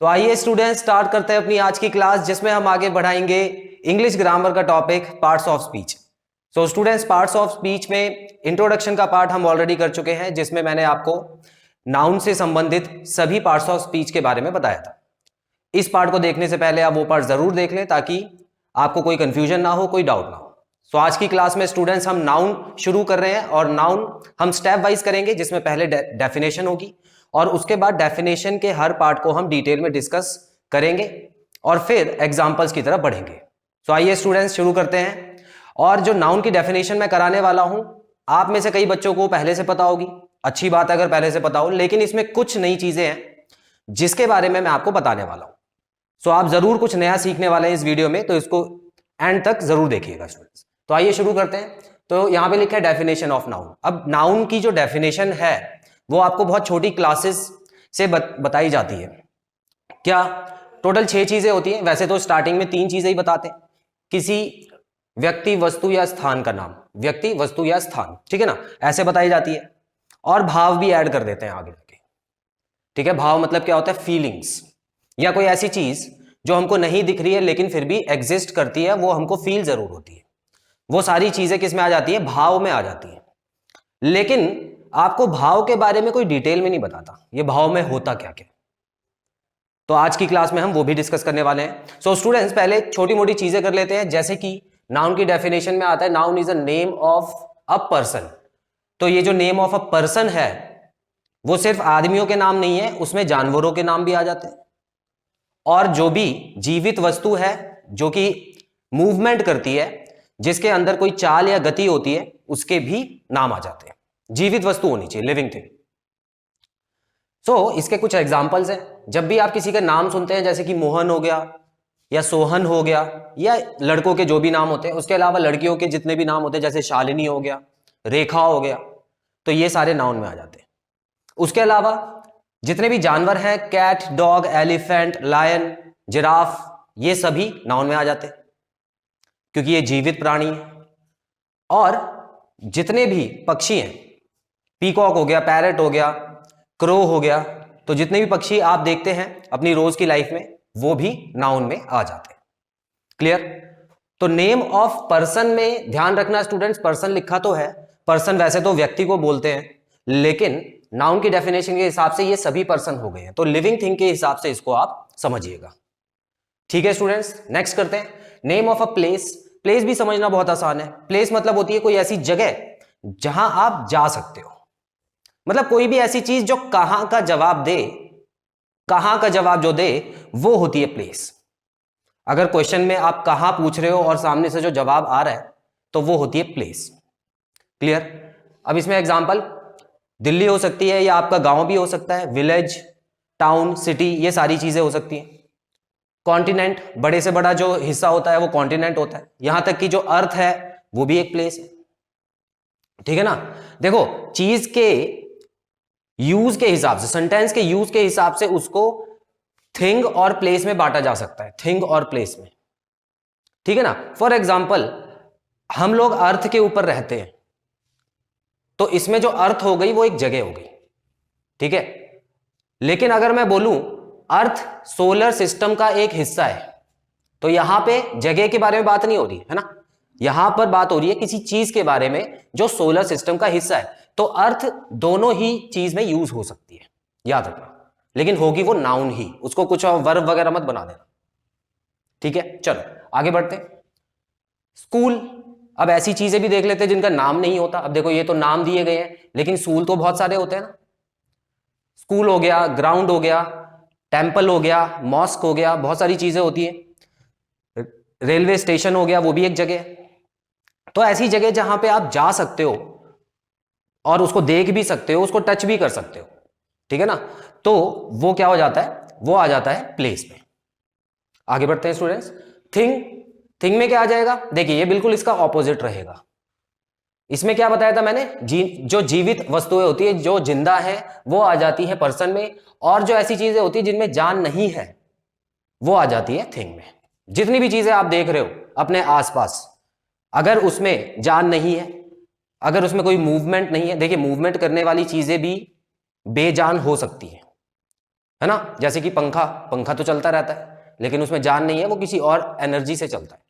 तो आइए students start करते हैं अपनी आज की क्लास, जिसमें हम आगे बढ़ाएंगे इंग्लिश ग्रामर का topic parts of speech. So students, parts of speech में इंट्रोडक्शन का पार्ट हम ऑलरेडी कर चुके हैं, जिसमें मैंने आपको नाउन से संबंधित सभी पार्ट्स ऑफ स्पीच के बारे में बताया था। इस पार्ट को देखने से पहले आप वो पार्ट जरूर देख लें ताकि आपको कोई कंफ्यूजन ना हो, कोई डाउट ना हो। सो आज की क्लास में स्टूडेंट्स हम नाउन शुरू कर रहे हैं और नाउन हम स्टेप वाइज करेंगे, जिसमें पहले डेफिनेशन होगी और उसके बाद डेफिनेशन के हर पार्ट को हम डिटेल में डिस्कस करेंगे और फिर एग्जांपल्स की तरफ बढ़ेंगे। सो आइए स्टूडेंट्स शुरू करते हैं। और जो नाउन की डेफिनेशन मैं कराने वाला हूं, आप में से कई बच्चों को पहले से पता होगी, अच्छी बात है अगर पहले से पता हो, लेकिन इसमें कुछ नई चीजें हैं जिसके बारे में मैं आपको बताने वाला हूं। सो आप जरूर कुछ नया सीखने वाले हैं इस वीडियो में, तो इसको एंड तक जरूर देखिएगा स्टूडेंट्स। तो आइए शुरू करते हैं। तो यहां पे लिखा है डेफिनेशन ऑफ नाउन। अब नाउन की जो डेफिनेशन है वो आपको बहुत छोटी क्लासेस से बताई जाती है। क्या? टोटल 6 चीजें होती हैं। वैसे तो स्टार्टिंग में 3 चीजें ही बताते हैं, किसी व्यक्ति, वस्तु या स्थान का नाम, व्यक्ति, वस्तु या स्थान, ठीक है ना, ऐसे बताई जाती है। और भाव भी ऐड कर देते हैं आगे जाके, ठीक है। भाव मतलब क्या होता है? फीलिंग्स, या कोई ऐसी चीज जो हमको नहीं दिख रही है लेकिन फिर भी एग्जिस्ट करती है, वो हमको फील जरूर होती है। वो सारी चीजें किस में आ जाती है? भाव में आ जाती है। लेकिन आपको भाव के बारे में कोई डिटेल में नहीं बताता, ये भाव में होता क्या क्या। तो आज की क्लास में हम वो भी डिस्कस करने वाले हैं। सो स्टूडेंट्स, पहले छोटी मोटी चीजें कर लेते हैं, जैसे कि नाउन की डेफिनेशन में आता है noun is a name of a person. तो ये जो नेम ऑफ अ पर्सन है वो सिर्फ आदमियों के नाम नहीं है, उसमें जानवरों के नाम भी आ जाते हैं। और जो भी जीवित वस्तु है जो कि मूवमेंट करती है, जिसके अंदर कोई चाल या गति होती है, उसके भी नाम आ जाते हैं। जीवित वस्तु होनी चाहिए, लिविंग थिंग। सो इसके कुछ एग्जांपल्स हैं। जब भी आप किसी का नाम सुनते हैं, जैसे कि मोहन हो गया या सोहन हो गया, या लड़कों के जो भी नाम होते हैं, उसके अलावा लड़कियों के जितने भी नाम होते हैं, जैसे शालिनी हो गया, रेखा हो गया, तो ये सारे नाउन में आ जाते हैं। उसके अलावा जितने भी जानवर हैं, cat, dog, elephant, lion, giraffe, ये सभी नाउन में आ जाते हैं क्योंकि ये जीवित प्राणी है। और जितने भी पक्षी हैं, पीकॉक हो गया, पैरट हो गया, क्रो हो गया, तो जितने भी पक्षी आप देखते हैं अपनी रोज की लाइफ में, वो भी नाउन में आ जाते हैं। क्लियर? तो नेम ऑफ पर्सन में ध्यान रखना स्टूडेंट्स, पर्सन लिखा तो है, पर्सन वैसे तो व्यक्ति को बोलते हैं, लेकिन नाउन की डेफिनेशन के हिसाब से ये सभी पर्सन हो गए हैं, तो लिविंग थिंग के हिसाब से इसको आप समझिएगा। ठीक है स्टूडेंट्स, नेक्स्ट करते हैं। Name of a place. Place भी समझना बहुत आसान है। प्लेस मतलब होती है कोई ऐसी जगह जहां आप जा सकते हो, मतलब कोई भी ऐसी चीज जो कहां का जवाब दे, कहां का जवाब जो दे, वो होती है प्लेस। अगर क्वेश्चन में आप कहां पूछ रहे हो और सामने से जो जवाब आ रहा है, तो वो होती है प्लेस। क्लियर? अब इसमें एग्जांपल, दिल्ली हो सकती है, या आपका गांव भी हो सकता है, विलेज, टाउन, सिटी, ये सारी चीजें हो सकती हैं। कॉन्टिनेंट, बड़े से बड़ा जो हिस्सा होता है वो कॉन्टिनेंट होता है। यहां तक कि जो अर्थ है वो भी एक प्लेस है, ठीक है ना। देखो, चीज के यूज के हिसाब से, सेंटेंस के यूज के हिसाब से उसको थिंग और प्लेस में बांटा जा सकता है, थिंग और प्लेस में, ठीक है ना। फॉर एग्जाम्पल, हम लोग अर्थ के ऊपर रहते हैं, तो इसमें जो अर्थ हो गई वो एक जगह हो गई, ठीक है। लेकिन अगर मैं बोलूं अर्थ सोलर सिस्टम का एक हिस्सा है, तो यहां पे जगह के बारे में बात नहीं हो रही है ना, यहां पर बात हो रही है किसी चीज के बारे में जो सोलर सिस्टम का हिस्सा है। तो अर्थ दोनों ही चीज में यूज हो सकती है, याद रखना, लेकिन होगी वो नाउन ही, उसको कुछ और वर्ब वगैरह मत बना देना, ठीक है। चलो आगे बढ़ते हैं। स्कूल, अब ऐसी चीजें भी देख लेते हैं जिनका नाम नहीं होता। अब देखो, ये तो नाम दिए गए हैं, लेकिन स्कूल तो बहुत सारे होते हैं ना। स्कूल हो गया, ग्राउंड हो गया, टेम्पल हो गया, मॉस्क हो गया, बहुत सारी चीजें होती है। रेलवे स्टेशन हो गया, वो भी एक जगह है। तो ऐसी जगह जहां पे आप जा सकते हो और उसको देख भी सकते हो, उसको टच भी कर सकते हो, ठीक है ना, तो वो क्या हो जाता है? वो आ जाता है प्लेस में। आगे बढ़ते हैं स्टूडेंट्स। थिंग, थिंग में क्या आ जाएगा? देखिए, ये बिल्कुल इसका ऑपोजिट रहेगा। इसमें क्या बताया था मैंने? जो जीवित वस्तुएं होती है, जो जिंदा है, वो आ जाती है पर्सन में, और जो ऐसी चीजें होती है जिनमें जान नहीं है, वो आ जाती है थिंग में। जितनी भी चीजें आप देख रहे हो अपने आसपास, अगर उसमें जान नहीं है, अगर उसमें कोई मूवमेंट नहीं है, देखिए मूवमेंट करने वाली चीजें भी बेजान हो सकती है, है ना। जैसे कि पंखा, पंखा तो चलता रहता है लेकिन उसमें जान नहीं है, वो किसी और एनर्जी से चलता है।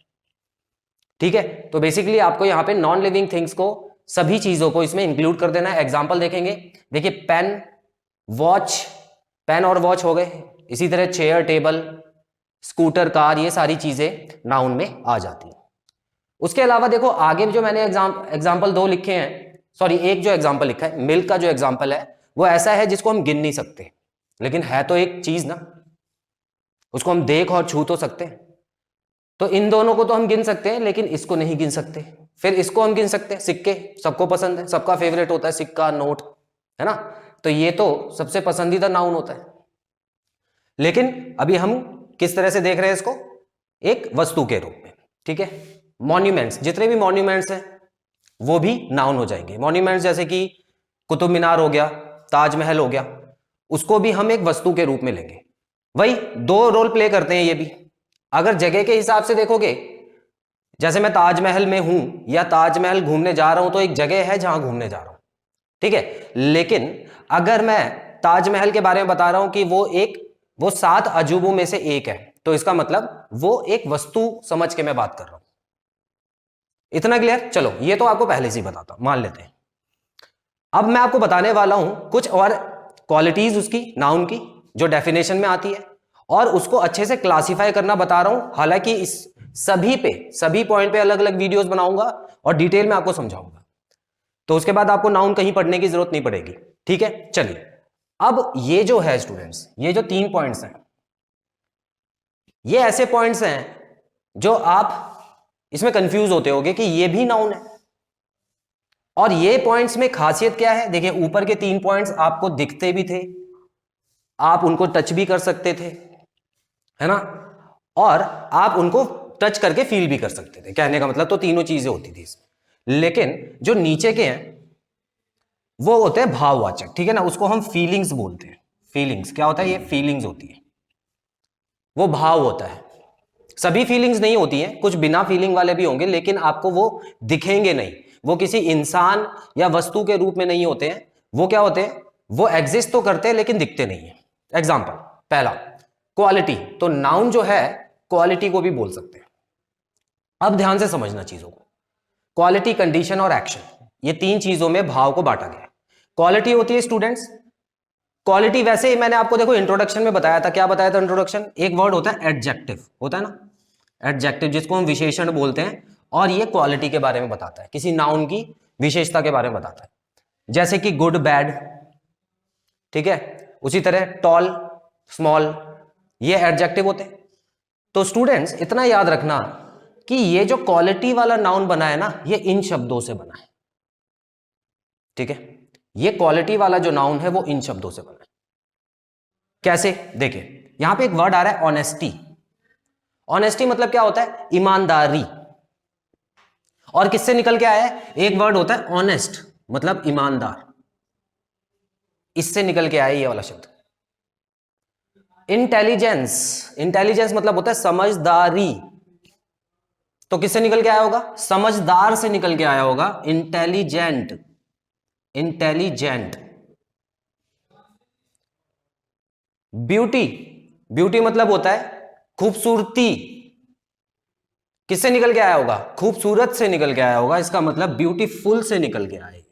ठीक है, तो बेसिकली आपको यहाँ पे नॉन लिविंग थिंग्स को, सभी चीजों को इसमें इंक्लूड कर देना है। एग्जांपल देखेंगे, देखिए पेन, वॉच, पेन और वॉच हो गए। इसी तरह चेयर, टेबल, स्कूटर, कार, ये सारी चीजें नाउन में आ जाती हैं। उसके अलावा देखो आगे जो मैंने एग्जाम्पल 2 लिखे हैं, सॉरी एक जो एग्जाम्पल लिखा है, मिल्क का जो एग्जाम्पल है वो ऐसा है जिसको हम गिन नहीं सकते, लेकिन है तो एक चीज ना, उसको हम देख और छू तो सकते हैं। तो इन दोनों को तो हम गिन सकते हैं लेकिन इसको नहीं गिन सकते। फिर इसको हम गिन सकते हैं, सिक्के, सबको पसंद है, सबका फेवरेट होता है सिक्का, नोट, है ना। तो ये तो सबसे पसंदीदा नाउन होता है। लेकिन अभी हम किस तरह से देख रहे हैं इसको, एक वस्तु के रूप में। ठीक है, मॉन्यूमेंट्स, जितने भी मॉन्यूमेंट्स हैं वो भी नाउन हो जाएंगे। मॉन्यूमेंट्स जैसे कि कुतुब मीनार हो गया, ताजमहल हो गया, उसको भी हम एक वस्तु के रूप में लेंगे। वही 2 रोल प्ले करते हैं ये भी। अगर जगह के हिसाब से देखोगे, जैसे मैं ताजमहल में हूं या ताजमहल घूमने जा रहा हूं, तो एक जगह है जहां घूमने जा रहा हूं, ठीक है। लेकिन अगर मैं ताजमहल के बारे में बता रहा हूं कि वो 7 अजूबों में से एक है, तो इसका मतलब वो एक वस्तु समझ के मैं बात कर रहा हूं। इतना क्लियर? चलो ये तो आपको पहले से ही बताता हूं, मान लेते हैं। अब मैं आपको बताने वाला हूं कुछ और क्वालिटीज उसकी, नाउन की, जो डेफिनेशन में आती है, और उसको अच्छे से क्लासिफाई करना बता रहा हूं। हालांकि इस सभी पॉइंट पे अलग अलग वीडियोस बनाऊंगा और डिटेल में आपको समझाऊंगा, तो उसके बाद आपको नाउन कहीं पढ़ने की जरूरत नहीं पड़ेगी। ठीक है, चलिए अब ये जो है स्टूडेंट्स, ये जो 3 पॉइंट्स हैं, ये ऐसे पॉइंट्स हैं जो आप इसमें कंफ्यूज होते होगे कि ये भी नाउन है। और ये पॉइंट्स में खासियत क्या है, देखिए ऊपर के 3 पॉइंट्स आपको दिखते भी थे, आप उनको टच भी कर सकते थे, है ना, और आप उनको टच करके फील भी कर सकते थे। कहने का मतलब तो तीनों चीजें होती थी इसमें। लेकिन जो नीचे के हैं वो होते हैं भाववाचक, ठीक है ना, उसको हम फीलिंग्स बोलते हैं। फीलिंग्स क्या होता है, ये फीलिंग्स होती है, वो भाव होता है। सभी फीलिंग्स नहीं होती हैं, कुछ बिना फीलिंग वाले भी होंगे, लेकिन आपको वो दिखेंगे नहीं, वो किसी इंसान या वस्तु के रूप में नहीं होते हैं। वो क्या होते हैं, वो एग्जिस्ट तो करते हैं लेकिन दिखते नहीं है। एग्जाम्पल पहला, क्वालिटी, तो नाउन जो है क्वालिटी को भी बोल सकते हैं। अब ध्यान से समझना चीजों को, क्वालिटी, कंडीशन और एक्शन, ये 3 चीजों में भाव को बांटा गया है। क्वालिटी होती है स्टूडेंट्स, क्वालिटी वैसे ही मैंने आपको देखो इंट्रोडक्शन में बताया था, क्या बताया था इंट्रोडक्शन, एक वर्ड होता है एडजेक्टिव, होता है ना, एडजेक्टिव जिसको हम विशेषण बोलते हैं, और ये क्वालिटी के बारे में बताता है, किसी नाउन की विशेषता के बारे में बताता है। जैसे कि गुड, बैड, ठीक है, उसी तरह टॉल, स्मॉल, ये एडजेक्टिव होते हैं। तो स्टूडेंट्स इतना याद रखना कि ये जो क्वालिटी वाला नाउन बना है ना, ये इन शब्दों से बना है। ठीक है, ये क्वालिटी वाला जो नाउन है वो इन शब्दों से बना है। कैसे, देखिए यहां पे एक वर्ड आ रहा है ऑनेस्टी। ऑनेस्टी मतलब क्या होता है, ईमानदारी। और किससे निकल के आया है, एक वर्ड होता है ऑनेस्ट, मतलब ईमानदार, इससे निकल के आया ये वाला शब्द। इंटेलिजेंस, इंटेलिजेंस मतलब होता है समझदारी, तो किससे निकल के आया होगा, समझदार से निकल के आया होगा, इंटेलिजेंट, इंटेलिजेंट। ब्यूटी, ब्यूटी मतलब होता है खूबसूरती, किससे निकल के आया होगा, खूबसूरत से निकल के आया होगा, इसका मतलब ब्यूटीफुल से निकल के आए,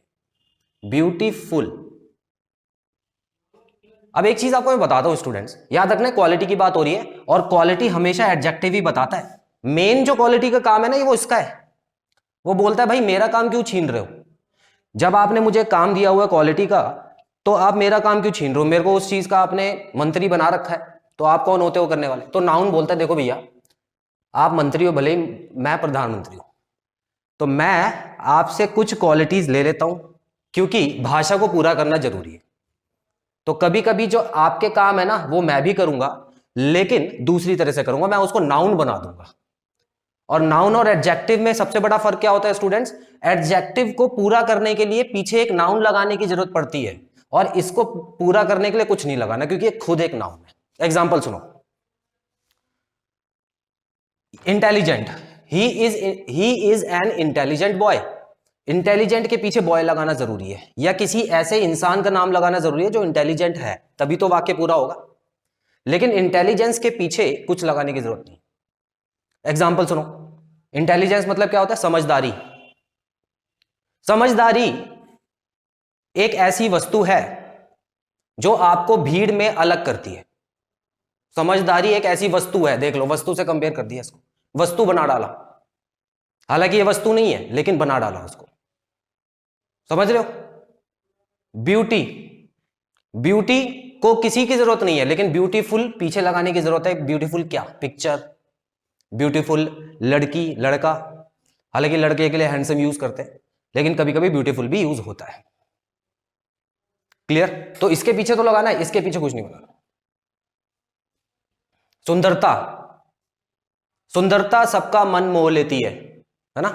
ब्यूटीफुल। अब एक चीज आपको मैं बताता हूं स्टूडेंट्स, याद रखना क्वालिटी की बात हो रही है, और क्वालिटी हमेशा एडजेक्टिव ही बताता है। मेन जो क्वालिटी का काम है ना, ये वो इसका है, वो बोलता है भाई मेरा काम क्यों छीन रहे हो, जब आपने मुझे काम दिया हुआ है क्वालिटी का, तो आप मेरा काम क्यों छीन रहे हो, मेरे को उस चीज का आपने मंत्री बना रखा है, तो आप कौन होते हो करने वाले। तो नाउन बोलता है देखो भैया आप मंत्री हो, भले ही मैं प्रधानमंत्री हूं, तो मैं आपसे कुछ क्वालिटीज ले लेता हूं, क्योंकि भाषा को पूरा करना जरूरी है। तो कभी कभी जो आपके काम है ना वो मैं भी करूंगा, लेकिन दूसरी तरह से करूंगा, मैं उसको नाउन बना दूंगा। और नाउन और एडजेक्टिव में सबसे बड़ा फर्क क्या होता है स्टूडेंट्स, एडजेक्टिव को पूरा करने के लिए पीछे एक नाउन लगाने की जरूरत पड़ती है, और इसको पूरा करने के लिए कुछ नहीं लगाना, क्योंकि ये खुद एक नाउन है। एग्जाम्पल सुनो, intelligent, he is an intelligent boy. Intelligent के पीछे बॉय लगाना जरूरी है, या किसी ऐसे इंसान का नाम लगाना जरूरी है जो इंटेलिजेंट है, तभी तो वाक्य पूरा होगा। लेकिन इंटेलिजेंस के पीछे कुछ लगाने की जरूरत नहीं। एग्जाम्पल सुनो, इंटेलिजेंस मतलब क्या होता है? समझदारी। समझदारी एक ऐसी वस्तु है जो आपको भीड़ में अलग करती है। समझदारी एक ऐसी वस्तु है, देख लो, वस्तु से कंपेयर कर दिया इसको, वस्तु बना डाला, हालांकि ये वस्तु नहीं है लेकिन बना डाला उसको, समझ रहे हो? ब्यूटी, ब्यूटी को किसी की जरूरत नहीं है लेकिन ब्यूटीफुल पीछे लगाने की जरूरत है। ब्यूटीफुल क्या? पिक्चर, ब्यूटीफुल लड़की, लड़का, हालांकि लड़के के लिए हैंडसम यूज करते हैं लेकिन कभी कभी ब्यूटीफुल भी यूज होता है। क्लियर? तो इसके पीछे तो लगाना है, इसके पीछे कुछ नहीं बनाना। सुंदरता, सुंदरता सबका मन मोह लेती है ना?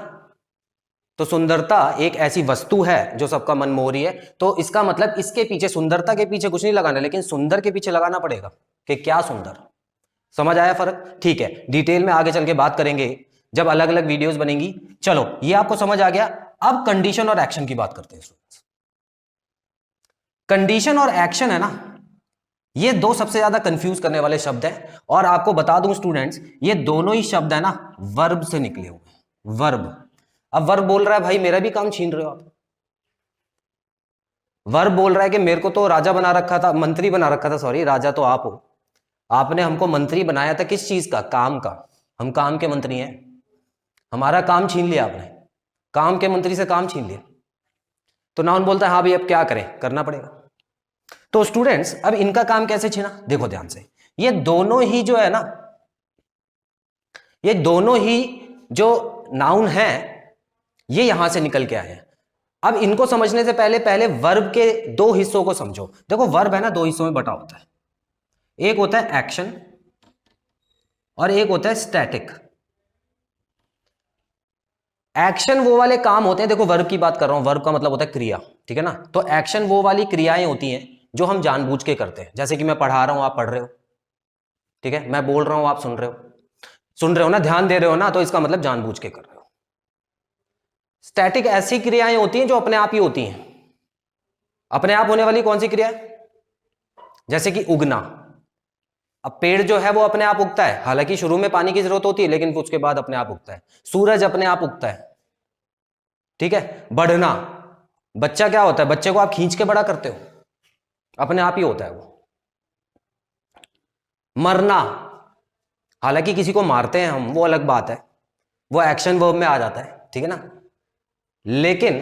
तो सुंदरता एक ऐसी वस्तु है जो सबका मन मोह रही है। तो इसका मतलब इसके पीछे, सुंदरता के पीछे कुछ नहीं लगाना, लेकिन सुंदर के पीछे लगाना पड़ेगा कि क्या सुंदर। समझ आया फर्क? ठीक है, डिटेल में आगे चल के बात करेंगे जब अलग अलग वीडियोस बनेंगी। चलो, ये आपको समझ आ गया। अब कंडीशन और एक्शन की बात करते हैं। कंडीशन और एक्शन है ना, ये दो सबसे ज्यादा कंफ्यूज करने वाले शब्द हैं। और आपको बता दूं स्टूडेंट्स, ये दोनों ही शब्द है ना वर्ब से निकले हुए हैं। वर्ब, अब वर्ब बोल रहा है भाई मेरा भी काम छीन रहे हो आप। वर्ब बोल रहा है कि मेरे को तो राजा बना रखा था, मंत्री बना रखा था, सॉरी, राजा तो आप हो, आपने हमको मंत्री बनाया था किस चीज का? काम का। हम काम के मंत्री हैं, हमारा काम छीन लिया आपने, काम के मंत्री से काम छीन लिया। तो नाउन बोलता है हाँ भाई अब क्या करें, करना पड़ेगा। तो स्टूडेंट्स अब इनका काम कैसे छीना? देखो ध्यान से, ये दोनों ही जो है ना, ये दोनों ही जो नाउन है ये यहां से निकल के आए हैं। अब इनको समझने से पहले पहले वर्ब के दो हिस्सों को समझो। देखो वर्ब है ना दो हिस्सों में बटा होता है, एक होता है एक्शन और एक होता है स्टैटिक। एक्शन वो वाले काम होते हैं, देखो वर्ब की बात कर रहा हूं, वर्ब का मतलब होता है क्रिया, ठीक है ना? तो एक्शन वो वाली क्रियाएं होती हैं जो हम जानबूझ के करते हैं, जैसे कि मैं पढ़ा रहा हूं आप पढ़ रहे हो, ठीक है, मैं बोल रहा हूं आप सुन रहे हो, सुन रहे हो ना, ध्यान दे रहे हो ना, तो इसका मतलब जानबूझ के कर रहे हो। स्टैटिक ऐसी क्रियाएं होती हैं जो अपने आप ही होती हैं। अपने आप होने वाली कौन सी क्रिया है? जैसे कि उगना, अब पेड़ जो है वो अपने आप उगता है, हालांकि शुरू में पानी की जरूरत होती है लेकिन उसके बाद अपने आप उगता है। सूरज अपने आप उगता है, ठीक है। बढ़ना, बच्चा क्या होता है? बच्चे को आप खींच के बड़ा करते हो, अपने आप ही होता है वो। मरना, हालांकि किसी को मारते हैं हम, वो अलग बात है, वो एक्शन वर्ब में आ जाता है, ठीक है ना। लेकिन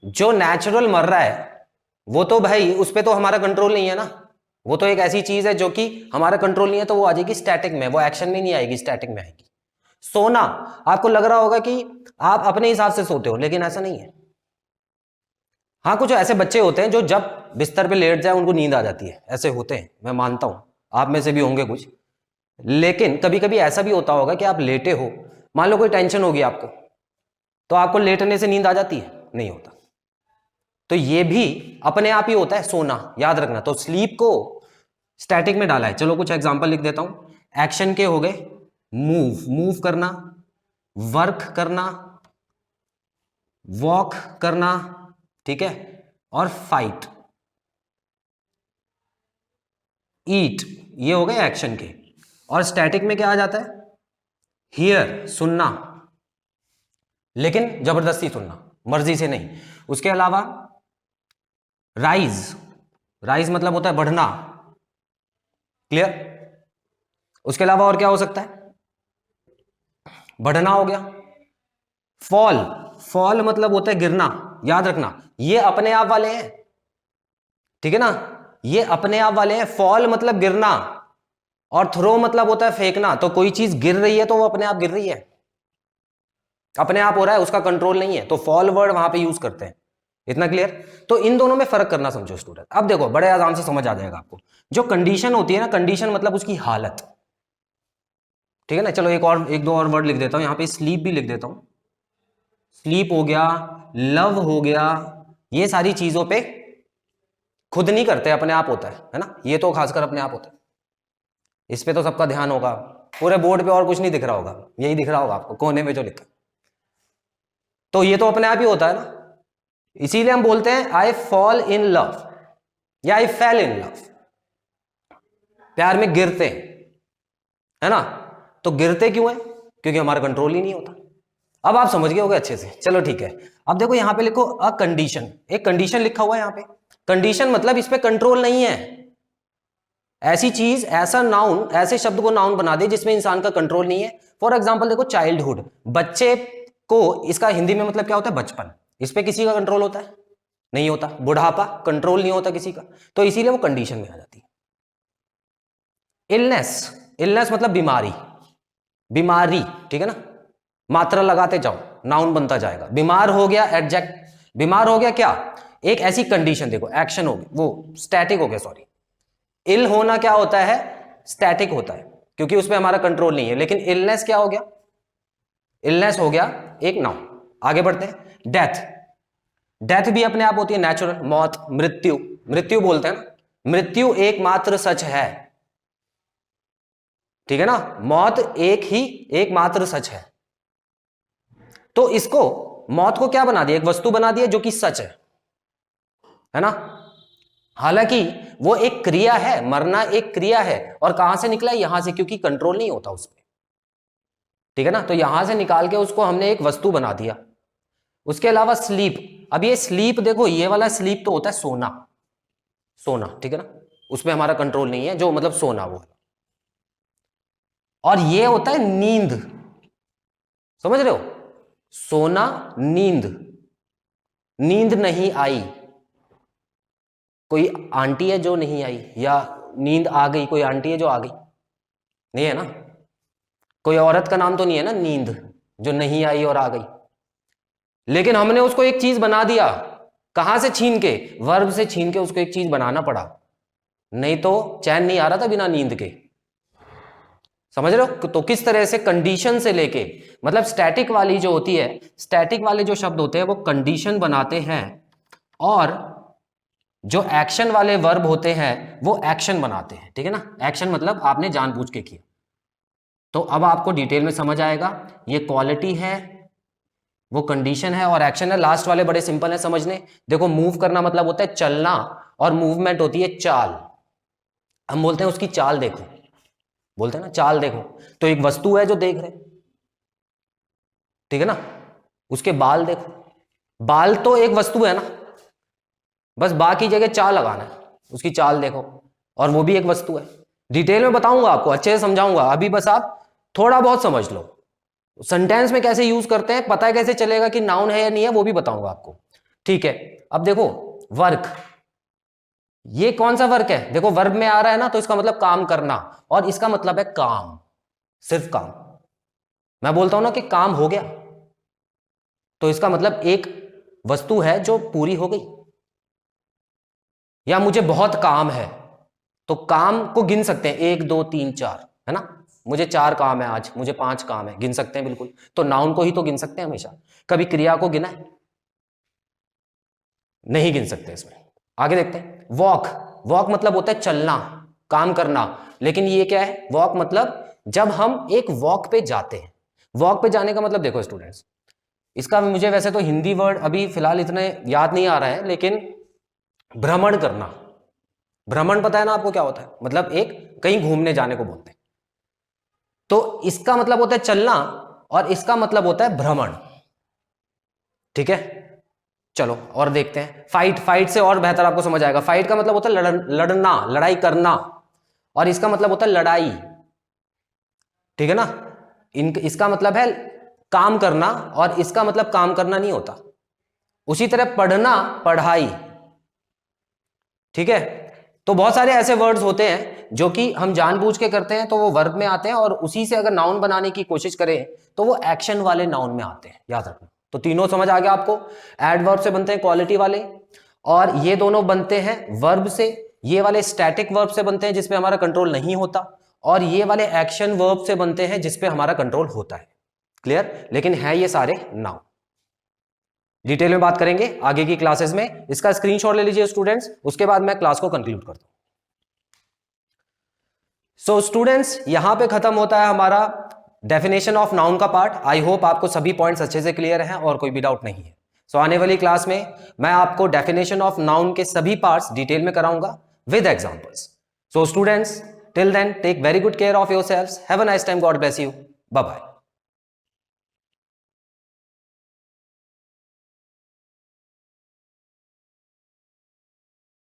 जो नेचुरल मर रहा है वो तो भाई उस पर तो हमारा कंट्रोल नहीं है ना, वो तो एक ऐसी चीज है जो कि हमारा कंट्रोल नहीं है, तो वो आ जाएगी स्टैटिक में, वो एक्शन में नहीं आएगी, स्टैटिक में आएगी। सोना, आपको लग रहा होगा कि आप अपने हिसाब से सोते हो, लेकिन ऐसा नहीं है। हाँ, कुछ ऐसे बच्चे होते हैं जो जब बिस्तर पे लेट जाए उनको नींद आ जाती है, ऐसे होते हैं, मैं मानता हूं, आप में से भी होंगे कुछ। लेकिन कभी कभी ऐसा भी होता होगा कि आप लेटे हो, मान लो कोई टेंशन होगी आपको, तो आपको लेटने से नींद आ जाती है? नहीं होता। तो ये भी अपने आप ही होता है सोना, याद रखना। तो स्लीप को स्टैटिक में डाला है। चलो कुछ एग्जांपल लिख देता हूं। एक्शन के हो गए मूव, मूव करना, वर्क करना, वॉक करना, ठीक है, और फाइट, ईट, ये हो गए एक्शन के। और स्टैटिक में क्या आ जाता है? हियर, सुनना, लेकिन जबरदस्ती सुनना, मर्जी से नहीं। उसके अलावा राइज, राइज मतलब होता है बढ़ना, क्लियर। उसके अलावा और क्या हो सकता है? बढ़ना हो गया। फॉल, फॉल मतलब होता है गिरना, याद रखना, ये अपने आप वाले हैं, ठीक है ना, ये अपने आप वाले हैं। फॉल मतलब गिरना और थ्रो मतलब होता है फेंकना। तो कोई चीज गिर रही है तो वो अपने आप गिर रही है, अपने आप हो रहा है, उसका कंट्रोल नहीं है, तो फॉल वर्ड वहां पे यूज करते हैं। इतना क्लियर? तो इन दोनों में फर्क करना समझो स्टूडेंट। अब देखो बड़े आराम से समझ आ जाएगा आपको। जो कंडीशन होती है ना, कंडीशन मतलब उसकी हालत, ठीक है ना। चलो एक दो और वर्ड लिख देता हूं यहां पे, स्लीप भी लिख देता हूं। स्लीप हो गया, लव हो गया, ये सारी चीजों पे खुद नहीं करते, अपने आप होता है ना। ये तो खासकर अपने आप होता है, इस पे तो सबका ध्यान होगा। पूरे बोर्ड पे और कुछ नहीं दिख रहा होगा, यही दिख रहा होगा आपको कोने में जो लिखा, तो ये तो अपने आप ही होता है ना। इसीलिए हम बोलते हैं आई फॉल इन लव या आई फेल इन लव। प्यार में गिरते हैं, है ना। तो गिरते क्यों है? क्योंकि हमारा कंट्रोल ही नहीं होता। अब आप समझ गए होगे अच्छे से, चलो ठीक है। अब देखो यहां पे लिखो अ कंडीशन, एक कंडीशन लिखा हुआ है यहां पे। कंडीशन मतलब इस पे कंट्रोल नहीं है। ऐसी चीज, ऐसा नाउन, ऐसे शब्द को नाउन बना दे जिसमें इंसान का कंट्रोल नहीं है। फॉर एग्जाम्पल देखो चाइल्डहुड, बच्चे को, इसका हिंदी में मतलब क्या होता है? बचपन। इस पे किसी का कंट्रोल होता है? नहीं होता। बुढ़ापा, कंट्रोल नहीं होता किसी का, तो इसीलिए वो कंडीशन में आ जाती है। इलनेस, इलनेस मतलब बीमारी, बीमारी, ठीक है ना। मात्रा लगाते जाओ, नाउन बनता जाएगा। बीमार हो गया, एडजेक्ट। बीमार हो गया क्या? एक ऐसी कंडीशन, देखो एक्शन हो गया, वो स्टैटिक हो गया, सॉरी। इल होना क्या होता है? स्टैटिक होता है, क्योंकि उसमें हमारा कंट्रोल नहीं है। लेकिन इलनेस क्या हो गया? इलनेस हो गया एक नाउन। आगे बढ़ते हैं। डेथ, डेथ भी अपने आप होती है नेचुरल, मौत, मृत्यु, मृत्यु बोलते हैं ना। मृत्यु एकमात्र सच है, ठीक है ना। मौत एक ही एकमात्र सच है। तो इसको, मौत को क्या बना दिया? एक वस्तु बना दिया जो कि सच है ना। हालांकि वो एक क्रिया है, मरना एक क्रिया है। और कहां से निकला? यहां से, क्योंकि कंट्रोल नहीं होता उस पर, ठीक है ना। तो यहां से निकाल के उसको हमने एक वस्तु बना दिया। उसके अलावा स्लीप, अब ये स्लीप देखो, ये वाला स्लीप तो होता है सोना, सोना, ठीक है ना। उसमें हमारा कंट्रोल नहीं है, जो मतलब सोना वो है। और ये होता है नींद, समझ रहे हो? सोना, नींद, नींद नहीं आई। कोई आंटी है जो नहीं आई, या नींद आ गई, कोई आंटी है जो आ गई? नहीं है ना। कोई औरत का नाम तो नहीं है ना नींद, जो नहीं आई और आ गई। लेकिन हमने उसको एक चीज बना दिया, कहां से छीन के? वर्ब से छीन के उसको एक चीज बनाना पड़ा, नहीं तो चैन नहीं आ रहा था बिना नींद के। समझ रहे हो? तो किस तरह से कंडीशन से लेके, मतलब स्टैटिक वाली जो होती है, स्टैटिक वाले जो शब्द होते हैं वो कंडीशन बनाते हैं, और जो एक्शन वाले वर्ब होते हैं वो एक्शन बनाते हैं, ठीक है ना। एक्शन मतलब आपने जानबूझ के किया। तो अब आपको डिटेल में समझ आएगा। ये क्वालिटी है, वो कंडीशन है, और एक्शन है। लास्ट वाले बड़े सिंपल है समझने। देखो मूव करना मतलब होता है चलना, और मूवमेंट होती है चाल। हम बोलते हैं उसकी चाल देखो, बोलते हैं ना चाल देखो। तो एक वस्तु है जो देख रहे, ठीक है ना। उसके बाल देखो, बाल तो एक वस्तु है ना, बस बाकी जगह चाल लगाना है, उसकी चाल देखो, और वो भी एक वस्तु है। डिटेल में बताऊंगा आपको, अच्छे से समझाऊंगा, अभी बस आप थोड़ा बहुत समझ लो। सेंटेंस में कैसे यूज करते हैं, पता है कैसे चलेगा कि नाउन है या नहीं है, वो भी बताऊंगा आपको, ठीक है। अब देखो वर्क, ये कौन सा वर्क है? देखो वर्ब में आ रहा है ना, तो इसका मतलब काम करना, और इसका मतलब है काम, सिर्फ काम। मैं बोलता हूं ना कि काम हो गया, तो इसका मतलब एक वस्तु है जो पूरी हो गई। या मुझे बहुत काम है, तो काम को गिन सकते हैं, 1 2 3 4, है ना। मुझे 4 काम है आज, मुझे 5 काम है, गिन सकते हैं बिल्कुल। तो नाउन को ही तो गिन सकते हैं हमेशा, कभी क्रिया को गिना है? नहीं गिन सकते इसमें। आगे देखते हैं। वॉक, वॉक मतलब होता है चलना, काम करना। लेकिन ये क्या है? वॉक मतलब जब हम एक वॉक पे जाते हैं। वॉक पे जाने का मतलब देखो स्टूडेंट्स, इसका मुझे वैसे तो हिंदी वर्ड अभी फिलहाल इतने याद नहीं आ रहा है, लेकिन भ्रमण करना, भ्रमण पता है ना आपको क्या होता है? मतलब एक कहीं घूमने जाने को बोलते हैं। तो इसका मतलब होता है चलना, और इसका मतलब होता है भ्रमण, ठीक है। चलो और देखते हैं। फाइट, फाइट से और बेहतर आपको समझ आएगा। फाइट का मतलब होता है लड़ना, लड़ाई करना, और इसका मतलब होता है लड़ाई, ठीक है ना। इसका मतलब है काम करना, और इसका मतलब काम करना नहीं होता। उसी तरह पढ़ना, पढ़ाई, ठीक है। तो बहुत सारे ऐसे वर्ड्स होते हैं जो कि हम जानबूझ के करते हैं, तो वो वर्ब में आते हैं, और उसी से अगर नाउन बनाने की कोशिश करें तो वो एक्शन वाले नाउन में आते हैं, याद रखना। तो तीनों समझ आ गया आपको। एडवर्ब से बनते हैं क्वालिटी वाले, और ये दोनों बनते हैं वर्ब से। ये वाले स्टैटिक वर्ब से बनते हैं जिसपे हमारा कंट्रोल नहीं होता, और ये वाले एक्शन वर्ब से बनते हैं जिसपे हमारा कंट्रोल होता है। क्लियर? लेकिन है ये सारे नाउन। डिटेल में बात करेंगे आगे की क्लासेस में। इसका स्क्रीनशॉट ले लीजिए स्टूडेंट्स, उसके बाद मैं क्लास को कंक्लूड करता हूं। सो स्टूडेंट्स, यहां पे खत्म होता है हमारा डेफिनेशन ऑफ नाउन का पार्ट। आई होप आपको सभी पॉइंट्स अच्छे से क्लियर हैं और कोई भी डाउट नहीं है। सो आने वाली क्लास में मैं आपको डेफिनेशन ऑफ नाउन के सभी पार्ट्स डिटेल में कराऊंगा with examples. So students, Till then, take very good care of yourselves. Have a nice time. God bless you. Bye bye.